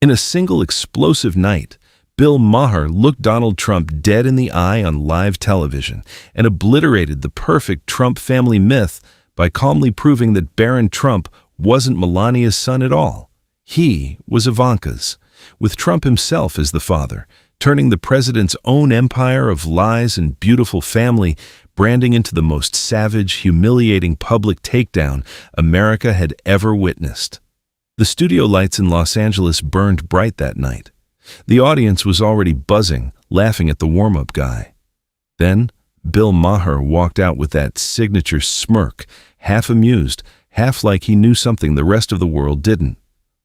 In a single explosive night, Bill Maher looked Donald Trump dead in the eye on live television and obliterated the perfect Trump family myth by calmly proving that Barron Trump wasn't Melania's son at all. He was Ivanka's, with Trump himself as the father, turning the president's own empire of lies and beautiful family branding into the most savage, humiliating public takedown America had ever witnessed. The studio lights in Los Angeles burned bright that night. The audience was already buzzing, laughing at the warm-up guy. Then, Bill Maher walked out with that signature smirk, half amused, half like he knew something the rest of the world didn't.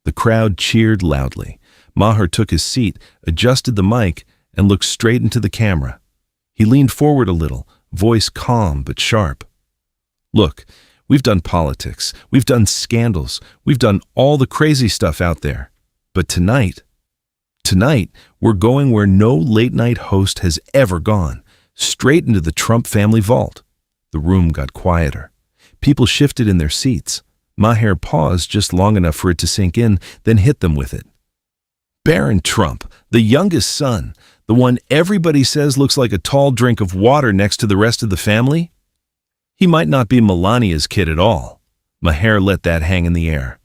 The crowd cheered loudly. Maher took his seat, adjusted the mic, and looked straight into the camera. He leaned forward a little, voice calm but sharp. "Look, we've done politics, we've done scandals, we've done all the crazy stuff out there. But tonight, we're going where no late-night host has ever gone, straight into the Trump family vault." The room got quieter. People shifted in their seats. Maher paused just long enough for it to sink in, then hit them with it. Barron Trump, the youngest son, the one everybody says looks like a tall drink of water next to the rest of the family? He might not be Melania's kid at all. Maher let that hang in the air.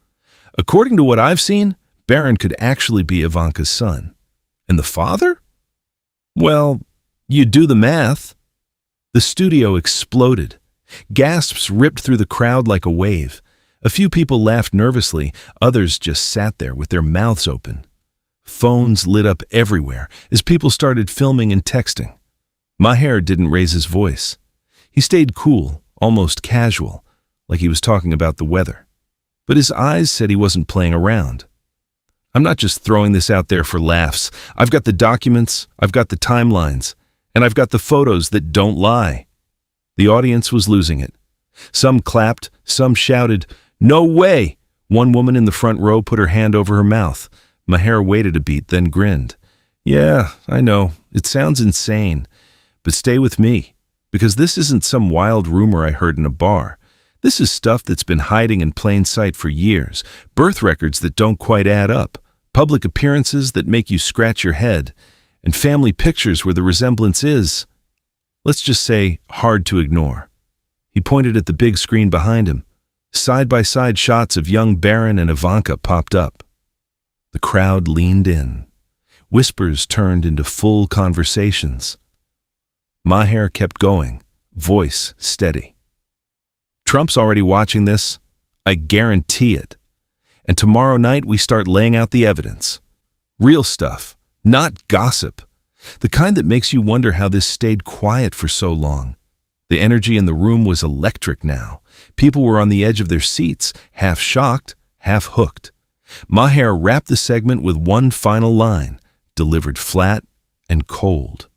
According to what I've seen, Barron could actually be Ivanka's son. And the father? Well, you do the math. The studio exploded. Gasps ripped through the crowd like a wave. A few people laughed nervously, others just sat there with their mouths open. Phones lit up everywhere as people started filming and texting. Maher didn't raise his voice. He stayed cool, almost casual, like he was talking about the weather. But his eyes said he wasn't playing around. "I'm not just throwing this out there for laughs. I've got the documents, I've got the timelines, and I've got the photos that don't lie." The audience was losing it. Some clapped, some shouted, "No way!" One woman in the front row put her hand over her mouth. Maher waited a beat, then grinned. "Yeah, I know, it sounds insane, but stay with me, because this isn't some wild rumor I heard in a bar. This is stuff that's been hiding in plain sight for years, birth records that don't quite add up, public appearances that make you scratch your head, and family pictures where the resemblance is, let's just say, hard to ignore." He pointed at the big screen behind him. Side-by-side shots of young Barron and Ivanka popped up. The crowd leaned in. Whispers turned into full conversations. Maher kept going, voice steady. "Trump's already watching this. I guarantee it. And tomorrow night we start laying out the evidence. Real stuff, not gossip. The kind that makes you wonder how this stayed quiet for so long." The energy in the room was electric now. People were on the edge of their seats, half shocked, half hooked. Maher wrapped the segment with one final line, delivered flat and cold.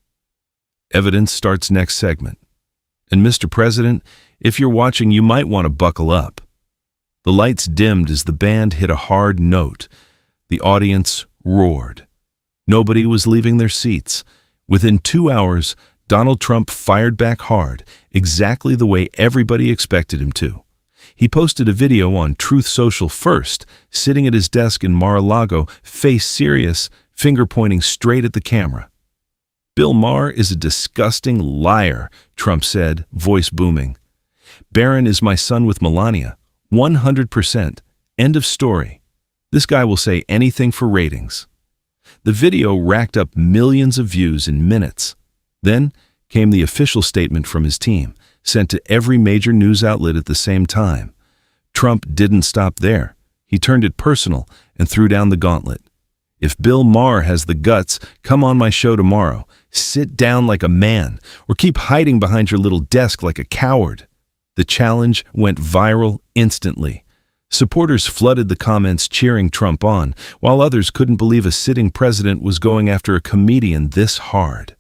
"Evidence starts next segment. And Mr. President, if you're watching, you might want to buckle up." The lights dimmed as the band hit a hard note. The audience roared. Nobody was leaving their seats. Within 2 hours, Donald Trump fired back hard, exactly the way everybody expected him to. He posted a video on Truth Social first, sitting at his desk in Mar-a-Lago, face serious, finger pointing straight at the camera. "Bill Maher is a disgusting liar," Trump said, voice booming. "Barron is my son with Melania, 100%. End of story. This guy will say anything for ratings." The video racked up millions of views in minutes. Then came the official statement from his team, sent to every major news outlet at the same time. Trump didn't stop there. He turned it personal and threw down the gauntlet. "If Bill Maher has the guts, come on my show tomorrow. Sit down like a man, or keep hiding behind your little desk like a coward." The challenge went viral instantly. Supporters flooded the comments cheering Trump on, while others couldn't believe a sitting president was going after a comedian this hard.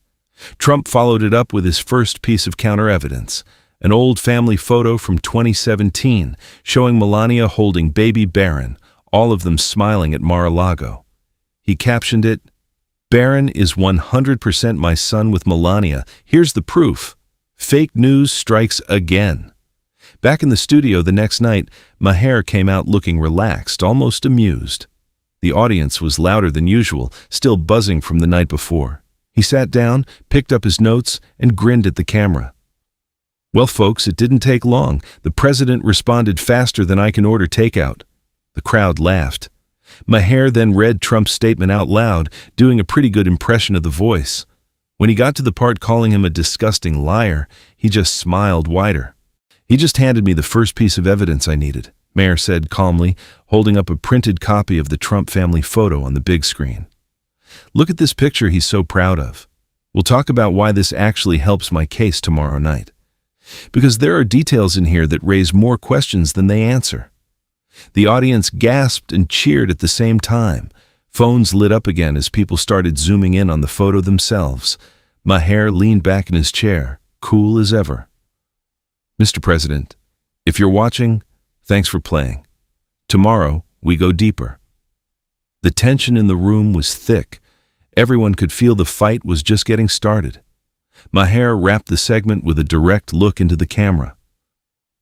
Trump followed it up with his first piece of counter-evidence, an old family photo from 2017 showing Melania holding baby Barron, all of them smiling at Mar-a-Lago. He captioned it, "Barron is 100% my son with Melania. Here's the proof. Fake news strikes again." Back in the studio the next night, Maher came out looking relaxed, almost amused. The audience was louder than usual, still buzzing from the night before. He sat down, picked up his notes, and grinned at the camera. "Well, folks, it didn't take long. The president responded faster than I can order takeout." The crowd laughed. Maher then read Trump's statement out loud, doing a pretty good impression of the voice. When he got to the part calling him a disgusting liar, he just smiled wider. "He just handed me the first piece of evidence I needed," Maher said calmly, holding up a printed copy of the Trump family photo on the big screen. "Look at this picture he's so proud of. We'll talk about why this actually helps my case tomorrow night. Because there are details in here that raise more questions than they answer." The audience gasped and cheered at the same time. Phones lit up again as people started zooming in on the photo themselves. Maher leaned back in his chair, cool as ever. "Mr. President, if you're watching, thanks for playing. Tomorrow, we go deeper." The tension in the room was thick. Everyone could feel the fight was just getting started. Maher wrapped the segment with a direct look into the camera.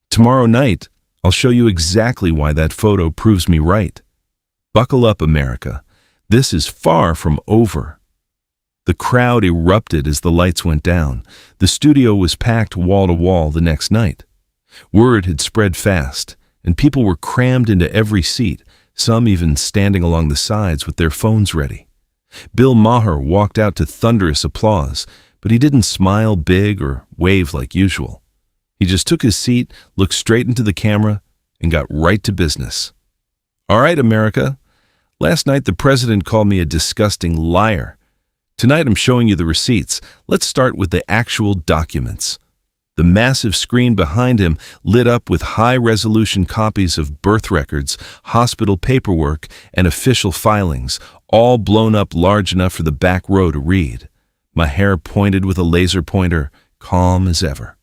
"Tomorrow night, I'll show you exactly why that photo proves me right. Buckle up, America. This is far from over." The crowd erupted as the lights went down. The studio was packed wall to wall the next night. Word had spread fast, and people were crammed into every seat, some even standing along the sides with their phones ready. Bill Maher walked out to thunderous applause, but he didn't smile big or wave like usual. He just took his seat, looked straight into the camera, and got right to business. "All right, America. Last night the president called me a disgusting liar. Tonight I'm showing you the receipts. Let's start with the actual documents." The massive screen behind him lit up with high-resolution copies of birth records, hospital paperwork, and official filings, all blown up large enough for the back row to read. Maher pointed with a laser pointer, calm as ever.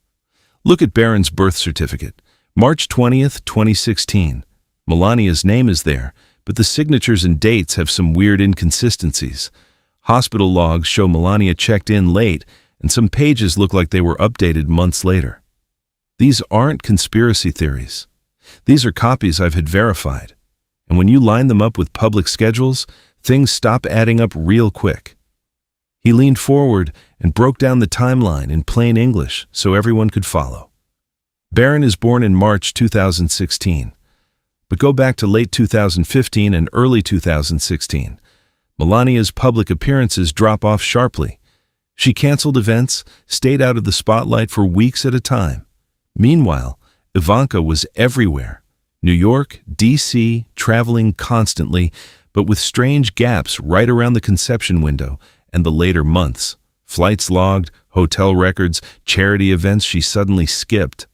"Look at Barron's birth certificate. March 20th, 2016. Melania's name is there, but the signatures and dates have some weird inconsistencies. Hospital logs show Melania checked in late, and some pages look like they were updated months later. These aren't conspiracy theories. These are copies I've had verified. And when you line them up with public schedules, things stop adding up real quick." He leaned forward and broke down the timeline in plain English so everyone could follow. Barron is born in March 2016. But go back to late 2015 and early 2016. Melania's public appearances drop off sharply. She canceled events, stayed out of the spotlight for weeks at a time. Meanwhile, Ivanka was everywhere. New York, D.C., traveling constantly, but with strange gaps right around the conception window and the later months. Flights logged, hotel records, charity events she suddenly skipped.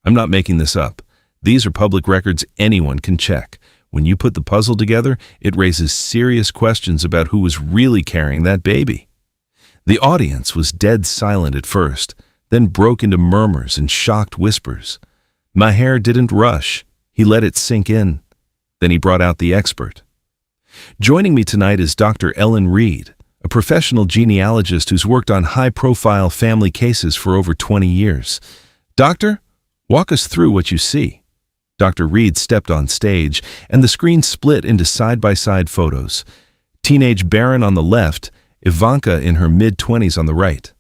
I'm not making this up. These are public records anyone can check. When you put the puzzle together, it raises serious questions about who was really carrying that baby. The audience was dead silent at first, then broke into murmurs and shocked whispers. Maher didn't rush. He let it sink in. Then he brought out the expert. Joining me tonight is Dr. Ellen Reed, a professional genealogist who's worked on high-profile family cases for over 20 years. Doctor, walk us through what you see. Dr. Reed stepped on stage, and the screen split into side-by-side photos. Teenage Barron on the left, Ivanka in her mid-20s on the right.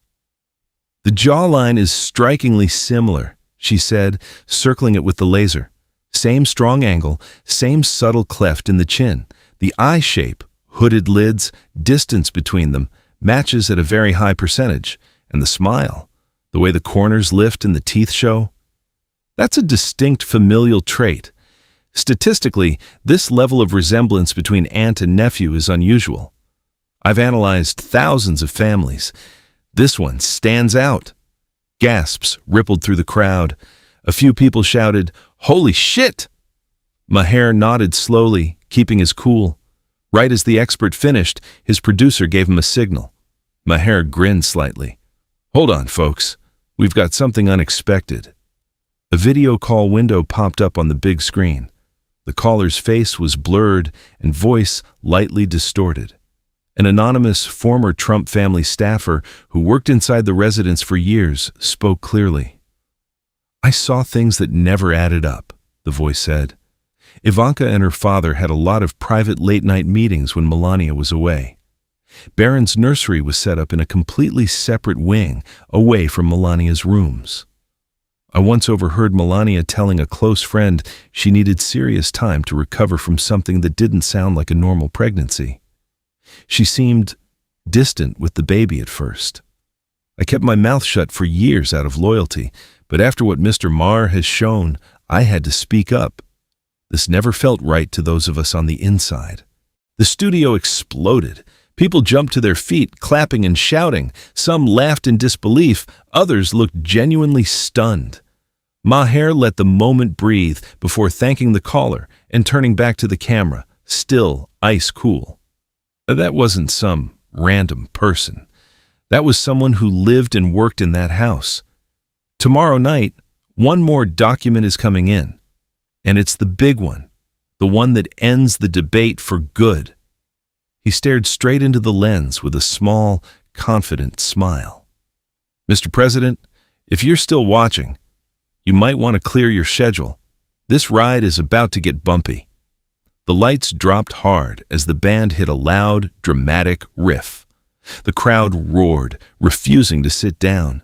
"The jawline is strikingly similar," she said, circling it with the laser. "Same strong angle, same subtle cleft in the chin. The eye shape, hooded lids, distance between them, matches at a very high percentage. And the smile, the way the corners lift and the teeth show. That's a distinct familial trait. Statistically, this level of resemblance between aunt and nephew is unusual. I've analyzed thousands of families. This one stands out." Gasps rippled through the crowd. A few people shouted, "Holy shit!" Maher nodded slowly, keeping his cool. Right as the expert finished, his producer gave him a signal. Maher grinned slightly. "Hold on, folks. We've got something unexpected." A video call window popped up on the big screen. The caller's face was blurred and voice lightly distorted. An anonymous former Trump family staffer who worked inside the residence for years spoke clearly. "I saw things that never added up," the voice said. Ivanka and her father had a lot of private late-night meetings when Melania was away. Barron's nursery was set up in a completely separate wing, away from Melania's rooms. I once overheard Melania telling a close friend she needed serious time to recover from something that didn't sound like a normal pregnancy. She seemed distant with the baby at first. I kept my mouth shut for years out of loyalty, but after what Mr. Maher has shown, I had to speak up. This never felt right to those of us on the inside. The studio exploded. People jumped to their feet, clapping and shouting. Some laughed in disbelief. Others looked genuinely stunned. Maher let the moment breathe before thanking the caller and turning back to the camera, still ice cool. That wasn't some random person. That was someone who lived and worked in that house. Tomorrow night, one more document is coming in. And it's the big one, the one that ends the debate for good. He stared straight into the lens with a small, confident smile. Mr. President, if you're still watching, you might want to clear your schedule. This ride is about to get bumpy. The lights dropped hard as the band hit a loud, dramatic riff. The crowd roared, refusing to sit down.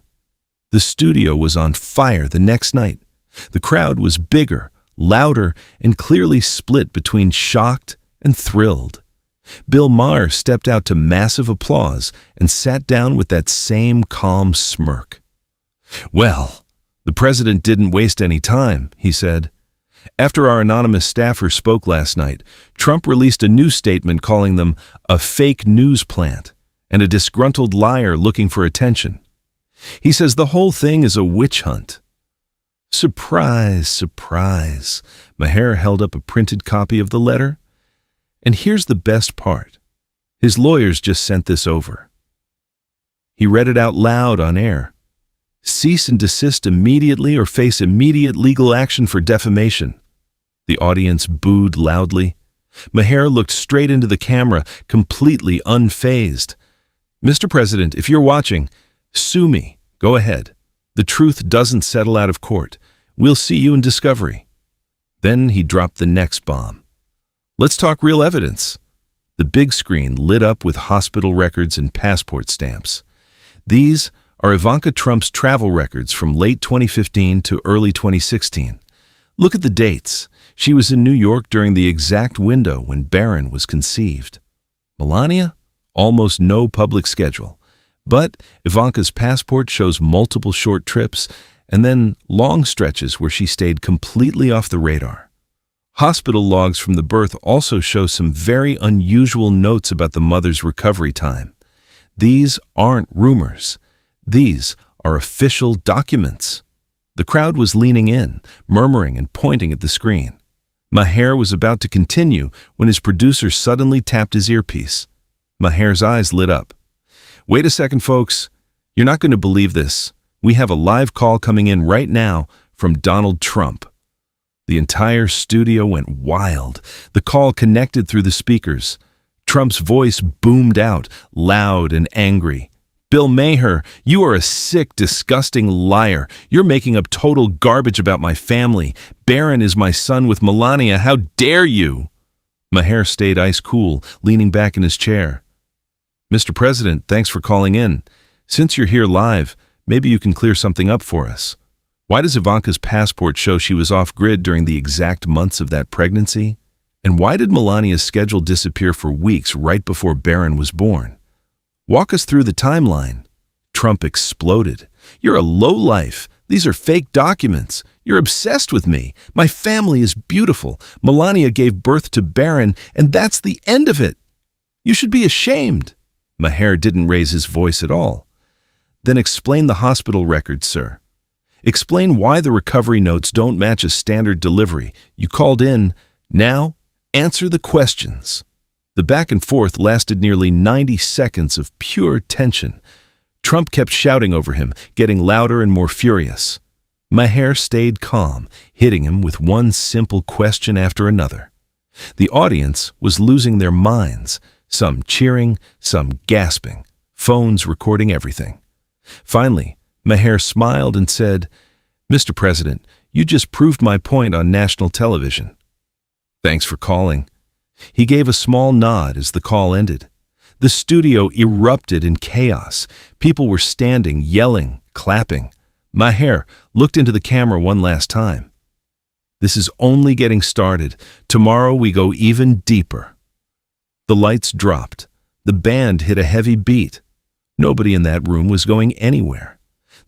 The studio was on fire the next night. The crowd was bigger, louder, and clearly split between shocked and thrilled. Bill Maher stepped out to massive applause and sat down with that same calm smirk. "Well, the president didn't waste any time," he said. "After our anonymous staffer spoke last night, Trump released a new statement calling them a fake news plant and a disgruntled liar looking for attention. He says the whole thing is a witch hunt." Surprise, surprise. Maher held up a printed copy of the letter. And here's the best part. His lawyers just sent this over. He read it out loud on air. "Cease and desist immediately or face immediate legal action for defamation." The audience booed loudly. Maher looked straight into the camera, completely unfazed. "Mr. President, if you're watching, sue me. Go ahead. The truth doesn't settle out of court. We'll see you in discovery." Then he dropped the next bomb. "Let's talk real evidence." The big screen lit up with hospital records and passport stamps. These are Ivanka Trump's travel records from late 2015 to early 2016. Look at the dates. She was in New York during the exact window when Barron was conceived. Melania? Almost no public schedule. But Ivanka's passport shows multiple short trips and then long stretches where she stayed completely off the radar. Hospital logs from the birth also show some very unusual notes about the mother's recovery time. These aren't rumors. These are official documents. The crowd was leaning in, murmuring and pointing at the screen. Maher was about to continue when his producer suddenly tapped his earpiece. Maher's eyes lit up. "Wait a second, folks. You're not going to believe this. We have a live call coming in right now from Donald Trump." The entire studio went wild. The call connected through the speakers. Trump's voice boomed out, loud and angry. "Bill Maher, you are a sick, disgusting liar. You're making up total garbage about my family. Barron is my son with Melania. How dare you?" Maher stayed ice cool, leaning back in his chair. "Mr. President, thanks for calling in. Since you're here live, maybe you can clear something up for us. Why does Ivanka's passport show she was off-grid during the exact months of that pregnancy? And why did Melania's schedule disappear for weeks right before Barron was born? Walk us through the timeline." Trump exploded. "You're a lowlife. These are fake documents. You're obsessed with me. My family is beautiful. Melania gave birth to Barron, and that's the end of it. You should be ashamed." Maher didn't raise his voice at all. "Then explain the hospital records, sir. Explain why the recovery notes don't match a standard delivery. You called in. Now, answer the questions." The back and forth lasted nearly 90 seconds of pure tension. Trump kept shouting over him, getting louder and more furious. Maher stayed calm, hitting him with one simple question after another. The audience was losing their minds, some cheering, some gasping, phones recording everything. Finally, Maher smiled and said, "Mr. President, you just proved my point on national television." "Thanks for calling." He gave a small nod as the call ended. The studio erupted in chaos. People were standing, yelling, clapping. Maher looked into the camera one last time. "This is only getting started. Tomorrow we go even deeper." The lights dropped. The band hit a heavy beat. Nobody in that room was going anywhere.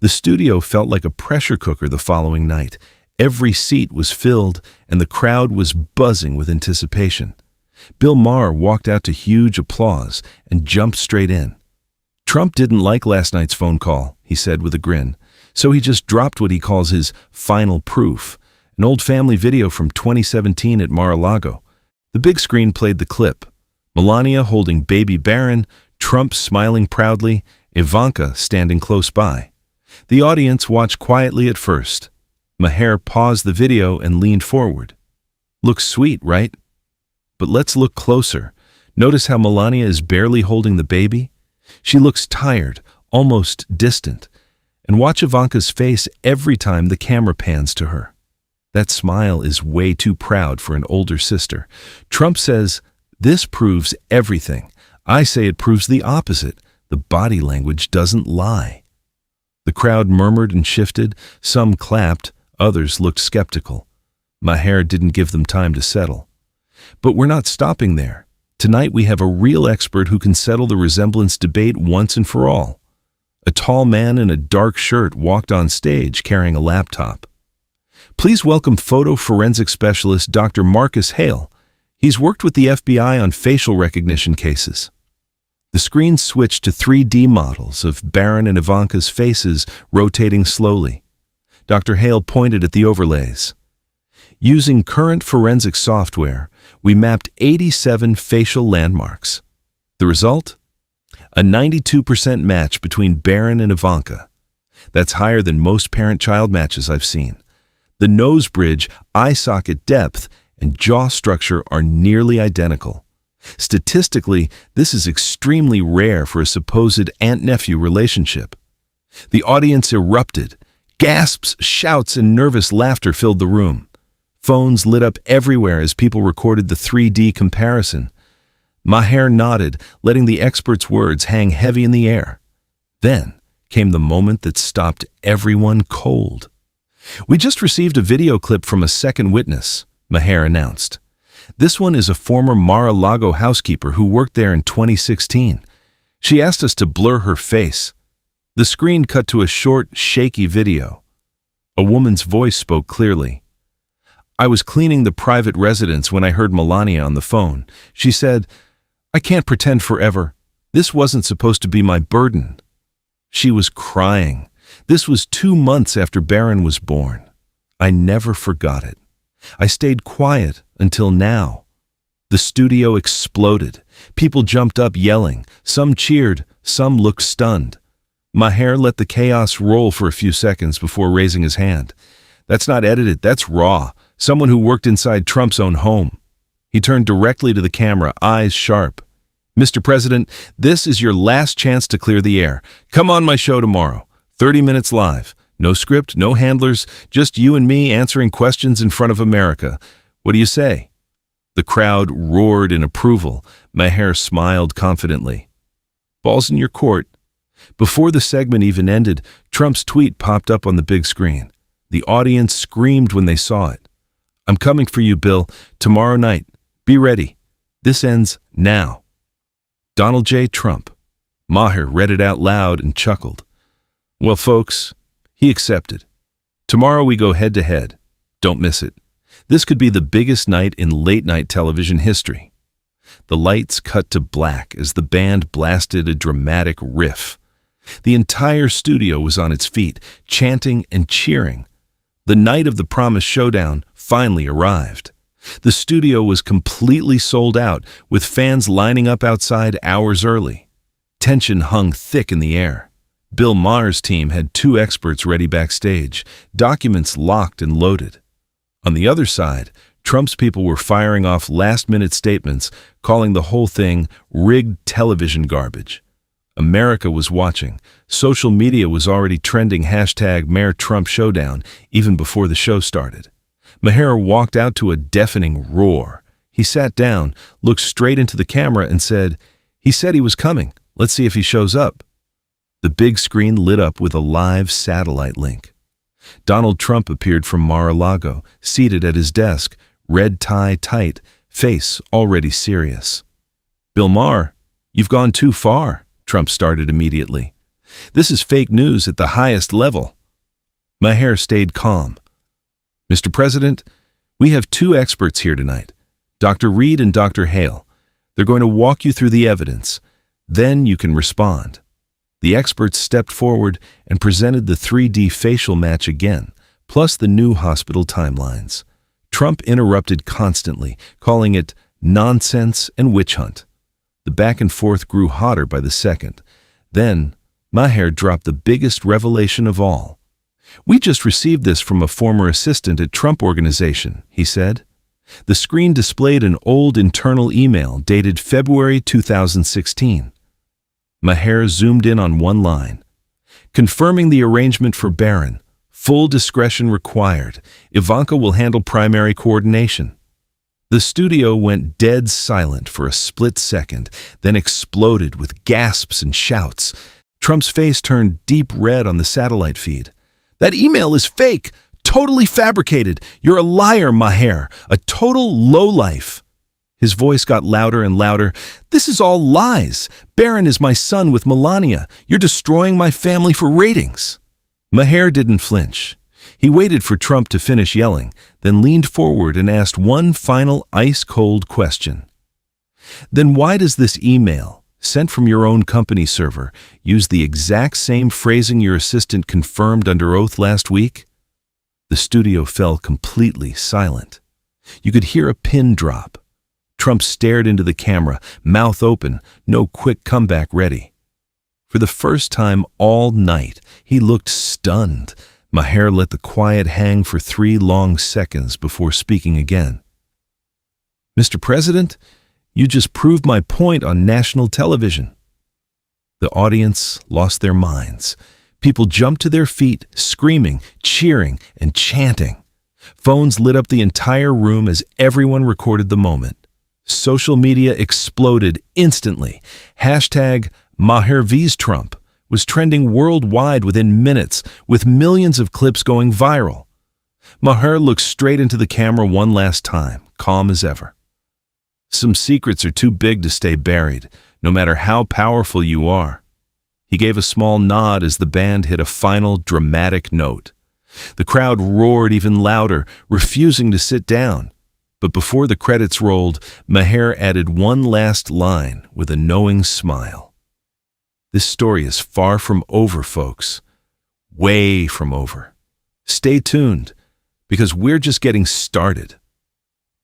The studio felt like a pressure cooker the following night. Every seat was filled, and the crowd was buzzing with anticipation. Bill Maher walked out to huge applause and jumped straight in. "Trump didn't like last night's phone call," he said with a grin, so he just dropped what he calls his final proof, an old family video from 2017 at Mar-a-Lago. The big screen played the clip. Melania holding baby Barron, Trump smiling proudly, Ivanka standing close by. The audience watched quietly at first. Maher paused the video and leaned forward. "Looks sweet, right? But let's look closer. Notice how Melania is barely holding the baby? She looks tired, almost distant. And watch Ivanka's face every time the camera pans to her. That smile is way too proud for an older sister. Trump says, 'This proves everything.' I say it proves the opposite. The body language doesn't lie." The crowd murmured and shifted. Some clapped, others looked skeptical. Maher didn't give them time to settle. But we're not stopping there. Tonight we have a real expert who can settle the resemblance debate once and for all. A tall man in a dark shirt walked on stage carrying a laptop. Please welcome photo forensic specialist Dr. Marcus Hale. He's worked with the FBI on facial recognition cases. The screen switched to 3D models of Barron and Ivanka's faces rotating slowly. Dr. Hale pointed at the overlays. Using current forensic software, we mapped 87 facial landmarks. The result? A 92% match between Barron and Ivanka. That's higher than most parent-child matches I've seen. The nose bridge, eye socket depth, and jaw structure are nearly identical. Statistically, this is extremely rare for a supposed aunt-nephew relationship. The audience erupted. Gasps, shouts, and nervous laughter filled the room. Phones lit up everywhere as people recorded the 3D comparison. Maher nodded, letting the expert's words hang heavy in the air. Then came the moment that stopped everyone cold. "We just received a video clip from a second witness," Maher announced. "This one is a former Mar-a-Lago housekeeper who worked there in 2016. She asked us to blur her face." The screen cut to a short, shaky video. A woman's voice spoke clearly. "I was cleaning the private residence when I heard Melania on the phone. She said, 'I can't pretend forever. This wasn't supposed to be my burden.' She was crying. This was 2 months after Barron was born. I never forgot it. I stayed quiet until now." The studio exploded. People jumped up yelling. Some cheered, some looked stunned. Maher let the chaos roll for a few seconds before raising his hand. "That's not edited, that's raw. Someone who worked inside Trump's own home." He turned directly to the camera, eyes sharp. "Mr. President, this is your last chance to clear the air. Come on my show tomorrow. 30 minutes live. No script, no handlers, just you and me answering questions in front of America. What do you say?" The crowd roared in approval. Maher smiled confidently. "Ball's in your court." Before the segment even ended, Trump's tweet popped up on the big screen. The audience screamed when they saw it. "I'm coming for you, Bill, tomorrow night. Be ready. This ends now. Donald J. Trump." Maher read it out loud and chuckled. "Well, folks," he accepted. "Tomorrow we go head-to-head. Don't miss it. This could be the biggest night in late-night television history." The lights cut to black as the band blasted a dramatic riff. The entire studio was on its feet, chanting and cheering. The night of the promised showdown finally arrived. The studio was completely sold out, with fans lining up outside hours early. Tension hung thick in the air. Bill Maher's team had 2 experts ready backstage, documents locked and loaded. On the other side, Trump's people were firing off last-minute statements, calling the whole thing rigged television garbage. America was watching. Social media was already trending #Maher Trump Showdown even before the show started. Maher walked out to a deafening roar. He sat down, looked straight into the camera and said, "He said he was coming. Let's see if he shows up." The big screen lit up with a live satellite link. Donald Trump appeared from Mar-a-Lago, seated at his desk, red tie tight, face already serious. "Bill Maher, you've gone too far," Trump started immediately. "This is fake news at the highest level." Maher stayed calm. "Mr. President, we have two experts here tonight, Dr. Reed and Dr. Hale. They're going to walk you through the evidence. Then you can respond." The experts stepped forward and presented the 3D facial match again, plus the new hospital timelines. Trump interrupted constantly, calling it nonsense and witch hunt. The back and forth grew hotter by the second. Then, Maher dropped the biggest revelation of all. "We just received this from a former assistant at Trump Organization," he said. The screen displayed an old internal email dated February 2016. Maher zoomed in on one line. "Confirming the arrangement for Barron. Full discretion required. Ivanka will handle primary coordination." The studio went dead silent for a split second, then exploded with gasps and shouts. Trump's face turned deep red on the satellite feed. "That email is fake! Totally fabricated! You're a liar, Maher! A total lowlife!" His voice got louder and louder. "This is all lies! Barron is my son with Melania. You're destroying my family for ratings!" Maher didn't flinch. He waited for Trump to finish yelling, then leaned forward and asked one final ice-cold question. "Then why does this email, sent from your own company server, use the exact same phrasing your assistant confirmed under oath last week?" The studio fell completely silent. You could hear a pin drop. Trump stared into the camera, mouth open, no quick comeback ready. For the first time all night, he looked stunned. Maher let the quiet hang for 3 long seconds before speaking again. "Mr. President, you just proved my point on national television." The audience lost their minds. People jumped to their feet, screaming, cheering, and chanting. Phones lit up the entire room as everyone recorded the moment. Social media exploded instantly. Hashtag Maher vs. Trump was trending worldwide within minutes, with millions of clips going viral. Maher looked straight into the camera one last time, calm as ever. "Some secrets are too big to stay buried, no matter how powerful you are." He gave a small nod as the band hit a final dramatic note. The crowd roared even louder, refusing to sit down. But before the credits rolled, Maher added one last line with a knowing smile. "This story is far from over, folks. Way from over. Stay tuned, because we're just getting started."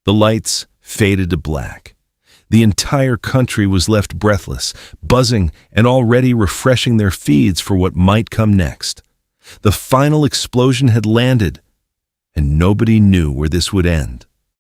The lights faded to black. The entire country was left breathless, buzzing, and already refreshing their feeds for what might come next. The final explosion had landed, and nobody knew where this would end.